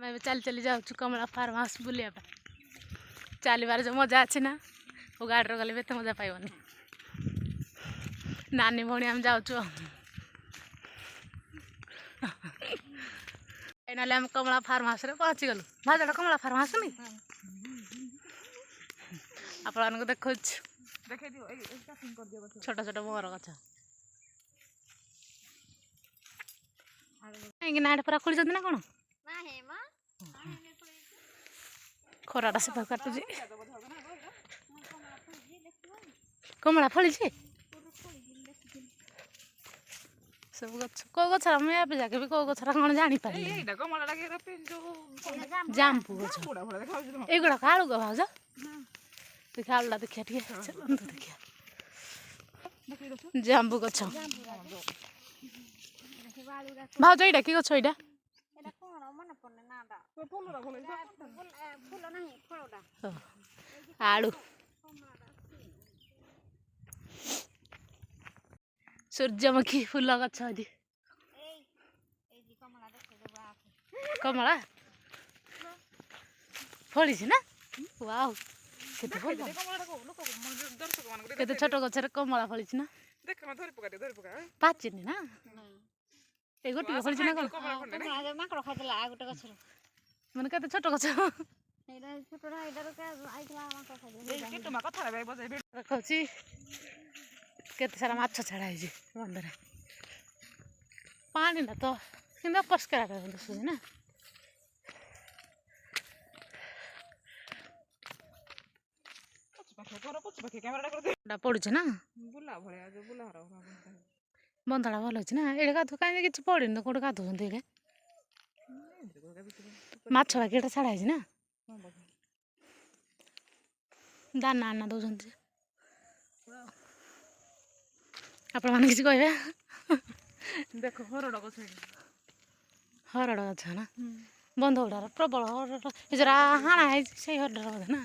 ଆମେ ଚାଲି ଚାଲି ଯାଉଛୁ କମଳା ଫାର୍ମ ହାଉସ୍ ବୁଲିବା ପାଇଁ। ଚାଲିବାର ଯେଉଁ ମଜା ଅଛି ନା ଓ ଗାଡ଼ିରେ ଗଲେ ବି ଏତେ ମଜା ପାଇବନି। ନାନୀ ଭଉଣୀ ଆମେ ଯାଉଛୁ ନହେଲେ ଆମେ କମଳା ଫାର୍ମ ହାଉସ୍ରେ ପହଞ୍ଚିଗଲୁ। ଭାଉଜଟା କମଳା ଫାର୍ମ ହାଉସ୍ ନି ଆପଣମାନଙ୍କୁ ଦେଖାଉଛି ଛୋଟ ଛୋଟ ମୋର ଗଛ କାହିଁକି ନା ଏଠି ପୁରା ଖୋଳିଛନ୍ତି ନା କ'ଣ? ଖରାଟା ସେ କାଟୁଛି। କମଳା ଫଳିଛି ସବୁ ଗଛ। କେଉଁ ଗଛ ମୁଁ ଏବେ ଯାକେ ବି କେଉଁ ଗଛଟା କ'ଣ ଜାଣିପାରିନି। ଜାମ୍ବୁ ଗଛ ଏଇଗୁଡ଼ାକ ଆଳୁ ଗ ଭାଉଜ ଦେଖିଆ ଆଳୁଟା ଦେଖିଆ ଟିକେ ଦେଖିଆ ଜାମ୍ବୁ ଗଛ। ଭାଉଜ ଏଇଟା କି ଗଛ ଏଇଟା? ଆଳୁ ସୂର୍ଯ୍ୟମୁଖୀ ଫୁଲ ଗଛ ଏଠି। କମଳା ଫଳିଛି ନା? ୱାଓ କେତେ ଭଲ କେତେ ଛୋଟ ଗଛରେ କମଳା ଫଳିଛି ନା? ପାଚିନି ନା? ଏଇ ଗୋଟିଏ ଫଳିଛି ନା କ'ଣ? ମାନେ କେତେ ଛୋଟ ଗଛ ଦେଖାଉଛି। କେତେ ସାରା ମାଛ ଛାଡ଼ା ହେଇଛି ବନ୍ଧରେ। ପାଣିଟା ତ କିନ୍ତୁ ଅପରିଷ୍କାର ଦିଶୁଛି ନା? ପଡୁଛି ନା ବନ୍ଧଟା ଭଲ ଅଛି ନା? ଏଇଟା ଗାଧୁ କାହିଁକି କିଛି ପଡ଼ିନି ତ କୋଉଠି ଗାଧଉଛନ୍ତି ଏଇଟା? ମାଛ ବାକି ଏଇଟା ଛାଡ଼ା ହେଇଛି ନା? ଦାନା ଆନା ଦଉଛନ୍ତି। ଆପଣମାନେ କିଛି କହିବେ? ଦେଖ ହରଡ଼ ଗଛ ହରଡ଼ ଗଛ ନା? ବନ୍ଧ ଗୁଡ଼ାର ପ୍ରବଳ ହରଡ଼ ଏ ଯୋରା ହାଣା ହେଇଛି ସେଇ ହରଡ଼ ବୋଧେ ନା?